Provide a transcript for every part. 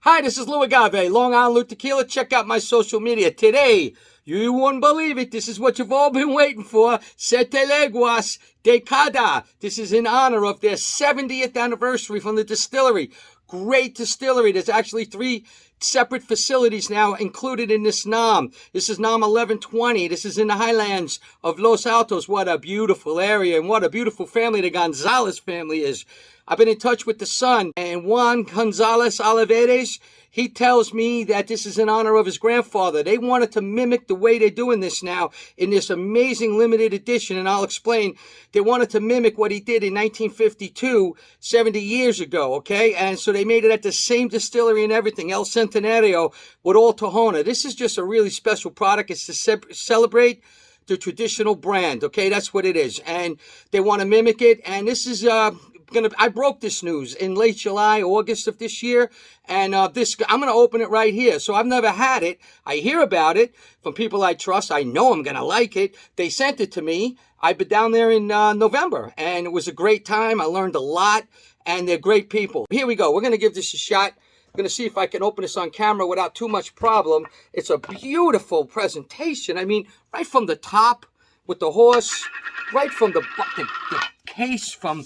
Hi, this is Lou Agave, Long Island Lou Tequila. Check out my social media. Today, you wouldn't believe it. This is what you've all been waiting for. Siete Leguas, Décadas. This is in honor of their 70th anniversary from the distillery. Great distillery. There's actually 3 separate facilities now included in this NAM. This is NAM 1120. This is in the highlands of Los Altos. What a beautiful area and what a beautiful family the Gonzalez family is. I've been in touch with the son, and Juan Gonzalez Olivares. He tells me that this is in honor of his grandfather. They wanted to mimic the way they're doing this now in this amazing limited edition, and I'll explain. They wanted to mimic what he did in 1952, 70 years ago, okay? And so they made it at the same distillery and everything, El Centenario, with all Tahona. This is just a really special product. It's to celebrate the traditional brand, okay? That's what it is. And they want to mimic it, and this is I broke this news in late July, August of this year, and I'm gonna open it right here. So I've never had it. I hear about it from people I trust. I know I'm gonna like it. They sent it to me. I've been down there in November, and it was a great time. I learned a lot, and they're great people. Here we go. We're gonna give this a shot. I'm gonna see if I can open this on camera without too much problem. It's a beautiful presentation. I mean, right from the top with the horse, right from the case, from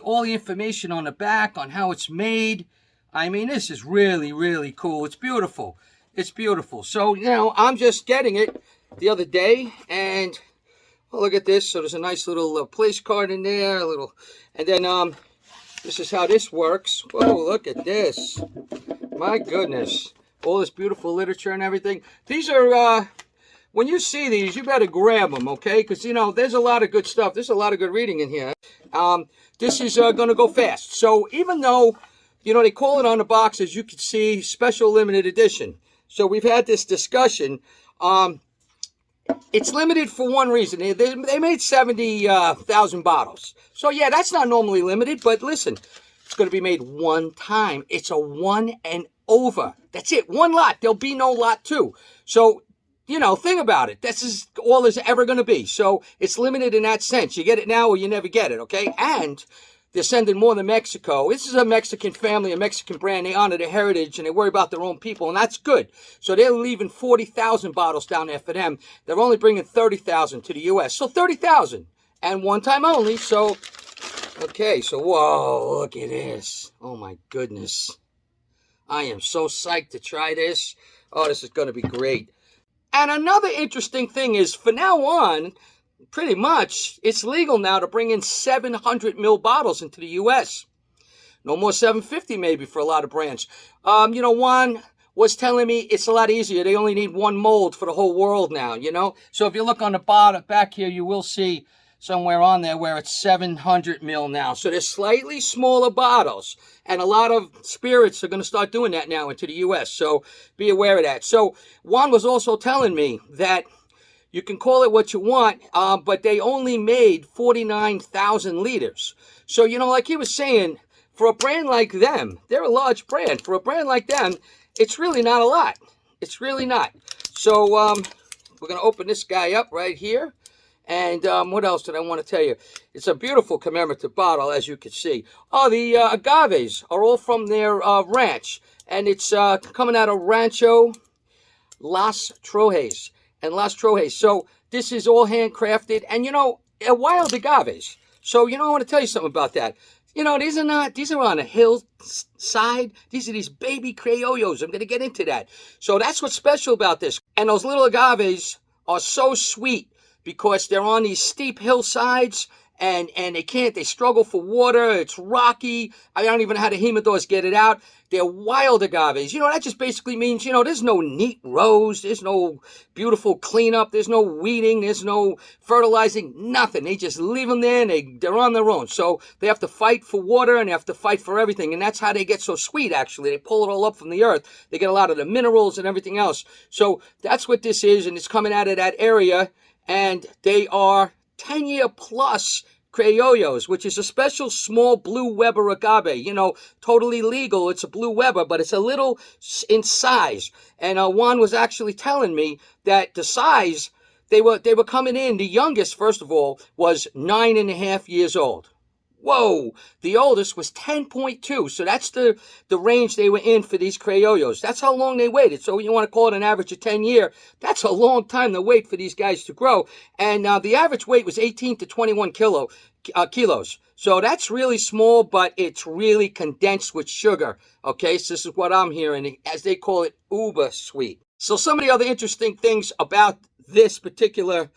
all the information on the back on how it's made. I mean, this is really, really cool. It's beautiful. It's beautiful. So, I'm just getting it the other day, and look at this. So there's a nice little place card in there, and then this is how this works. Whoa, look at this. My goodness. All this beautiful literature and everything. These are, when you see these, you better grab them, okay? Because, there's a lot of good stuff. There's a lot of good reading in here. This is going to go fast. So even though, they call it on the box, as you can see, special limited edition. So we've had this discussion. It's limited for one reason. They made 70,000 bottles. So yeah, that's not normally limited, but listen, it's going to be made one time. It's a one and over. That's it. One lot. There'll be no lot 2. So think about it. This is all there's ever going to be. So it's limited in that sense. You get it now or you never get it, okay? And they're sending more than Mexico. This is a Mexican family, a Mexican brand. They honor their heritage, and they worry about their own people, and that's good. So they're leaving 40,000 bottles down there for them. They're only bringing 30,000 to the U.S. So 30,000, and one time only. So, okay, so whoa, look at this. Oh, my goodness. I am so psyched to try this. Oh, this is going to be great. And another interesting thing is, from now on, pretty much, it's legal now to bring in 700 ml bottles into the U.S. No more 750 maybe for a lot of brands. Juan was telling me it's a lot easier. They only need 1 mold for the whole world now, So if you look on the bottom back here, you will see somewhere on there where it's 700 ml now. So they're slightly smaller bottles. And a lot of spirits are going to start doing that now into the U.S. So be aware of that. So Juan was also telling me that you can call it what you want, but they only made 49,000 liters. So, like he was saying, for a brand like them, they're a large brand. For a brand like them, it's really not a lot. It's really not. So we're going to open this guy up right here. And what else did I want to tell you? It's a beautiful commemorative bottle, as you can see. Oh, the agaves are all from their ranch. And it's coming out of Rancho Las Trojes. And Las Trojes. So this is all handcrafted. And, wild agaves. So, I want to tell you something about that. These are on a hillside. These are these baby criollos. I'm going to get into that. So that's what's special about this. And those little agaves are so sweet, because they're on these steep hillsides, and they struggle for water. It's rocky. I don't even know how the humidors get it out. They're wild agaves. That just basically means, there's no neat rows. There's no beautiful cleanup. There's no weeding. There's no fertilizing, nothing. They just leave them there, and they're on their own. So they have to fight for water, and they have to fight for everything. And that's how they get so sweet, actually. They pull it all up from the earth. They get a lot of the minerals and everything else. So that's what this is, and it's coming out of that area. And they are 10-year plus criollos, which is a special small blue Weber agave. Totally legal. It's a blue Weber, but it's a little in size. And Juan was actually telling me that the size, they were coming in. The youngest, first of all, was 9.5 years old. Whoa, the oldest was 10.2. So that's the range they were in for these criollos. That's how long they waited. So you want to call it an average of 10 years. That's a long time to wait for these guys to grow. And the average weight was 18 to 21 kilos. So that's really small, but it's really condensed with sugar. Okay, so this is what I'm hearing, as they call it, uber sweet. So some of the other interesting things about this particular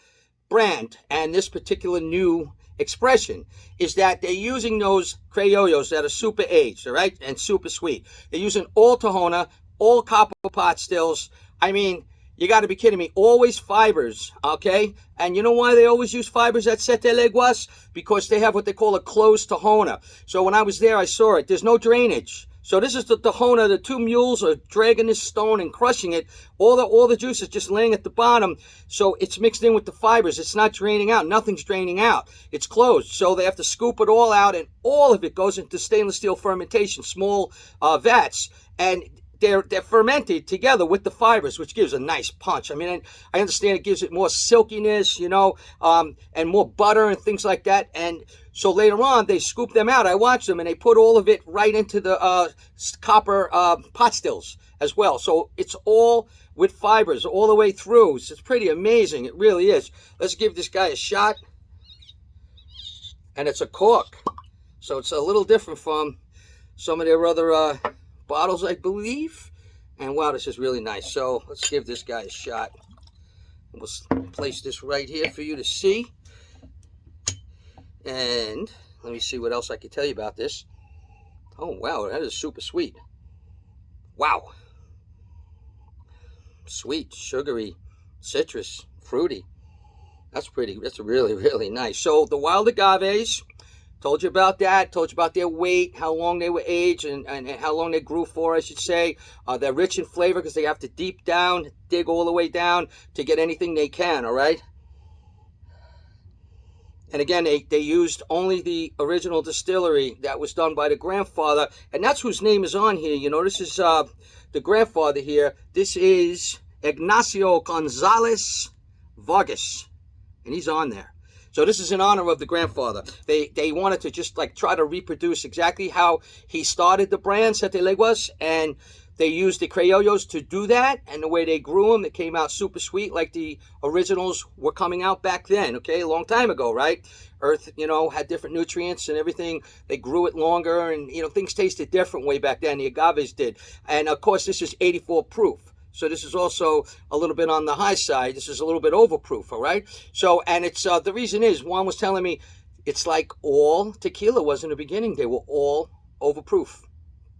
brand and this particular new expression is that they're using those criollos that are super aged, all right, and super sweet. They're using all Tahona, all copper pot stills. I mean, you got to be kidding me. Always fibers, okay? And you know why they always use fibers at Siete Leguas? Because they have what they call a closed Tahona. So when I was there, I saw it. There's no drainage. So this is the Tahona. The two mules are dragging this stone and crushing it. All the juice is just laying at the bottom. So it's mixed in with the fibers. It's not draining out. Nothing's draining out. It's closed. So they have to scoop it all out, and all of it goes into stainless steel fermentation, small vats. And they're fermented together with the fibers, which gives a nice punch. I mean, I understand it gives it more silkiness, you know, and more butter and things like that. And so later on, they scoop them out. I watched them, and they put all of it right into the copper pot stills as well. So it's all with fibers all the way through. So it's pretty amazing. It really is. Let's give this guy a shot. And it's a cork. So it's a little different from some of their other bottles, I believe. And wow, this is really nice. So let's give this guy a shot. We'll place this right here for you to see. And let me see what else I can tell you about this. Oh wow, that is super sweet. Wow. Sweet, sugary, citrus, fruity. That's really, really nice. So the wild agaves, told you about that, told you about their weight, how long they were aged, and how long they grew for, I should say. They're rich in flavor because they have to dig all the way down to get anything they can, all right? And again, they used only the original distillery that was done by the grandfather, and that's whose name is on here. You know, this is the grandfather here. This is Ignacio Gonzalez Vargas, and he's on there. So this is in honor of the grandfather. They wanted to just like try to reproduce exactly how he started the brand, Siete Leguas, and they used the criollos to do that, and the way they grew them, it came out super sweet like the originals were coming out back then, okay, a long time ago, right? Earth, you know, had different nutrients and everything. They grew it longer, and, you know, things tasted different way back then. The agaves did. And, of course, this is 84 proof. So this is also a little bit on the high side. This is a little bit overproof, all right? So, and it's, the reason is, Juan was telling me, it's like all tequila was in the beginning. They were all overproof.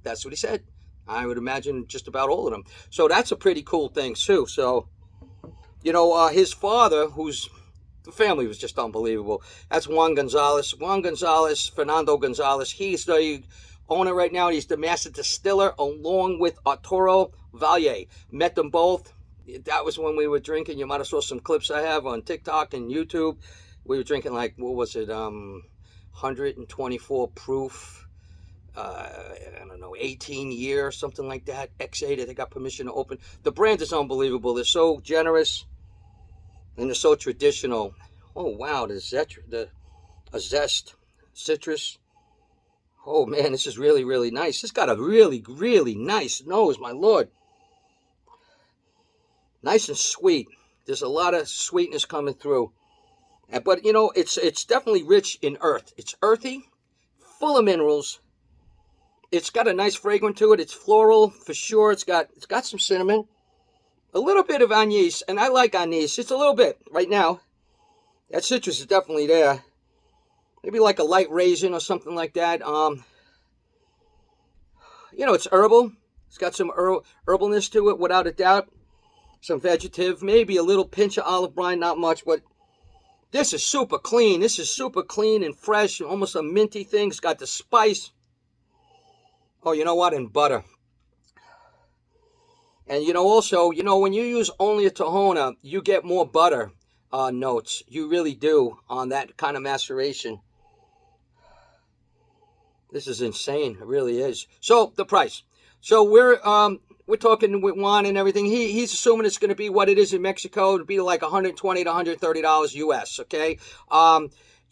That's what he said. I would imagine just about all of them. So that's a pretty cool thing, too. So, you know, his father, the family was just unbelievable. That's Juan Gonzalez. Juan Gonzalez, Fernando Gonzalez. He's the owner right now. He's the master distiller along with Arturo Valle. Met them both. That was when we were drinking. You might have saw some clips I have on TikTok and YouTube. We were drinking like, what was it, 124 proof. I don't know, 18 year, something like that. X8, they got permission to open. The brand is unbelievable. They're so generous and they're so traditional. Oh wow, the zest, citrus. Oh man, this is really, really nice. It's got a really, really nice nose, my lord. Nice and sweet. There's a lot of sweetness coming through. But you know, it's definitely rich in earth. It's earthy, full of minerals. It's got a nice fragrance to it. It's floral for sure. It's got some cinnamon, a little bit of anise, and I like anise. It's a little bit right now. That citrus is definitely there. Maybe like a light raisin or something like that. You know, it's herbal. It's got some herbalness to it, without a doubt. Some vegetative, maybe a little pinch of olive brine, not much, but this is super clean. This is super clean and fresh, almost a minty thing. It's got the spice. Oh, you know what? And butter. And, you know, also, you know, when you use only a Tahona, you get more butter notes. You really do on that kind of maceration. This is insane. It really is. So, the price. So, we're talking with Juan and everything. He's assuming it's going to be what it is in Mexico. It'll be like $120 to $130 US, okay?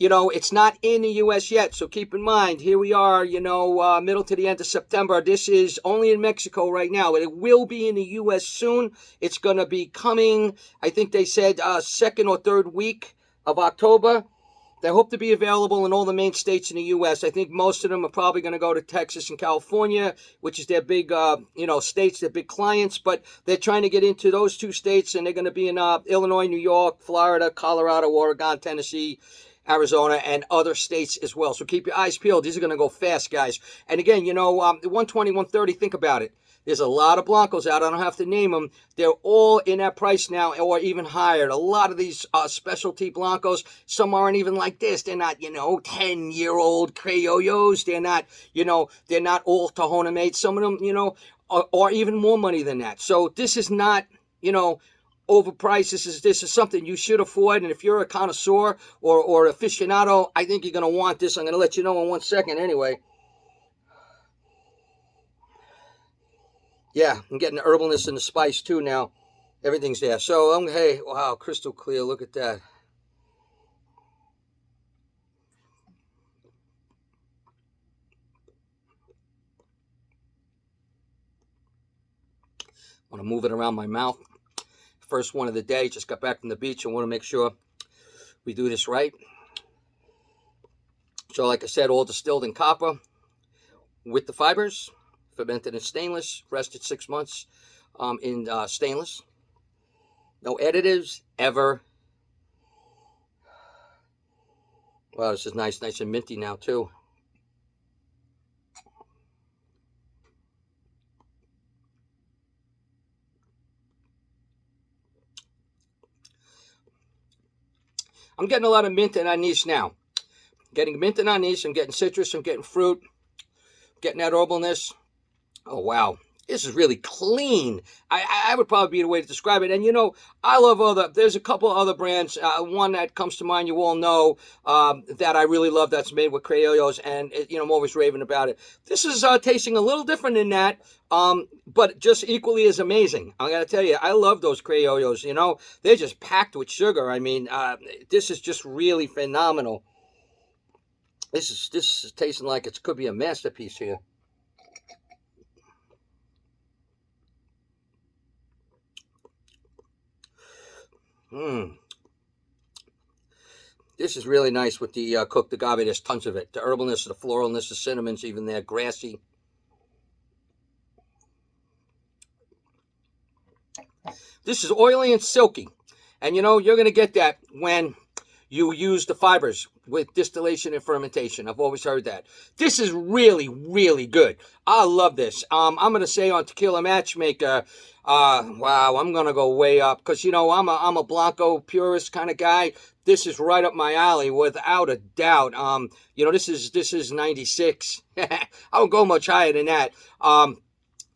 it's not in the U.S. yet, so keep in mind, here we are, middle to the end of September. This is only in Mexico right now. It will be in the U.S. soon. It's going to be coming, I think they said, second or third week of October. They hope to be available in all the main states in the U.S. I think most of them are probably going to go to Texas and California, which is their big, states, their big clients. But they're trying to get into those two states, and they're going to be in Illinois, New York, Florida, Colorado, Oregon, Tennessee, Arizona, and other states as well. So keep your eyes peeled. These are going to go fast, guys. And again, 120, 130, think about it. There's a lot of Blancos out. I don't have to name them. They're all in that price now or even higher. A lot of these specialty Blancos, some aren't even like this. They're not, 10-year-old Criollos. They're not all Tahona made. Some of them, are even more money than that. So this is not, overpriced. This is something you should afford, and if you're a connoisseur or aficionado, I think you're going to want this. I'm going to let you know in 1 second anyway. Yeah, I'm getting the herbalness and the spice too now. Everything's there. So, hey, wow, crystal clear. Look at that. I want to move it around my mouth. First one of the day, just got back from the beach and want to make sure we do this right. So like I said, all distilled in copper with the fibers, fermented in stainless, rested 6 months in stainless. No additives ever. Wow, this is nice and minty now too. I'm getting a lot of mint and anise now. Getting mint and anise, I'm getting citrus, I'm getting fruit, getting that herbalness. Oh, wow. This is really clean. I would probably be the way to describe it. And, I love there's a couple other brands. One that comes to mind, you all know, that I really love that's made with Criollos. And, I'm always raving about it. This is tasting a little different than that, but just equally as amazing. I got to tell you, I love those Criollos, They're just packed with sugar. I mean, this is just really phenomenal. This is tasting like it could be a masterpiece here. This is really nice with the cooked agave. There's tons of it. The herbalness, the floralness, the cinnamons, even there, grassy. This is oily and silky. And you're going to get that when you use the fibers with distillation and fermentation. I've always heard that. This is really, really good. I love this. I'm going to say on Tequila Matchmaker, wow, I'm going to go way up because, I'm a Blanco purist kind of guy. This is right up my alley without a doubt. This is 96. I don't go much higher than that.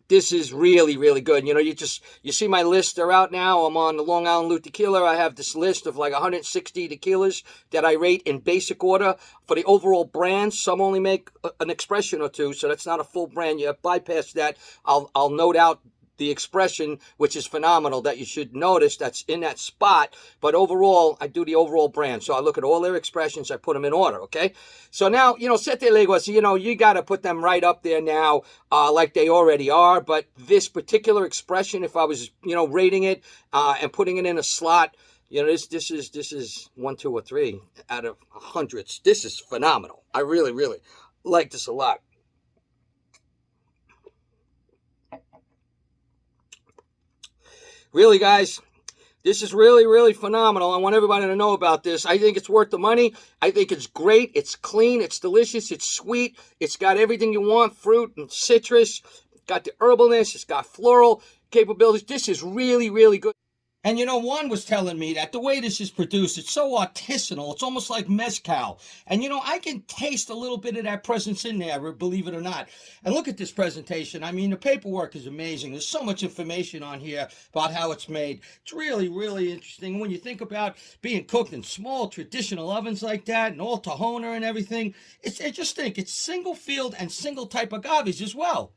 This is really, really good. You see my list. They're out now. I'm on the Long Island Loop Tequila. I have this list of like 160 tequilas that I rate in basic order for the overall brand. Some only make an expression or two, so that's not a full brand. You bypass that. I'll note out the expression, which is phenomenal, that you should notice that's in that spot. But overall, I do the overall brand. So I look at all their expressions, I put them in order, okay? So now, Siete Leguas, you got to put them right up there now, like they already are. But this particular expression, if I was, rating it and putting it in a slot, this is 1, 2, or 3 out of hundreds. This is phenomenal. I really, really like this a lot. Really, guys, this is really, really phenomenal. I want everybody to know about this. I think it's worth the money. I think it's great. It's clean. It's delicious. It's sweet. It's got everything you want, fruit and citrus. It's got the herbalness. It's got floral capabilities. This is really, really good. And Juan was telling me that the way this is produced, it's so artisanal. It's almost like mezcal. And I can taste a little bit of that presence in there, believe it or not. And look at this presentation. I mean, the paperwork is amazing. There's so much information on here about how it's made. It's really, really interesting. When you think about being cooked in small traditional ovens like that and all Tahona and everything, I just think it's single field and single type agaves as well.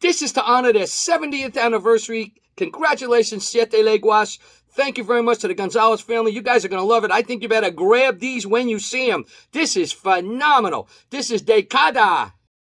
This is to honor their 70th anniversary. Congratulations, Siete Leguas. Thank you very much to the Gonzalez family. You guys are going to love it. I think you better grab these when you see them. This is phenomenal. This is Décadas.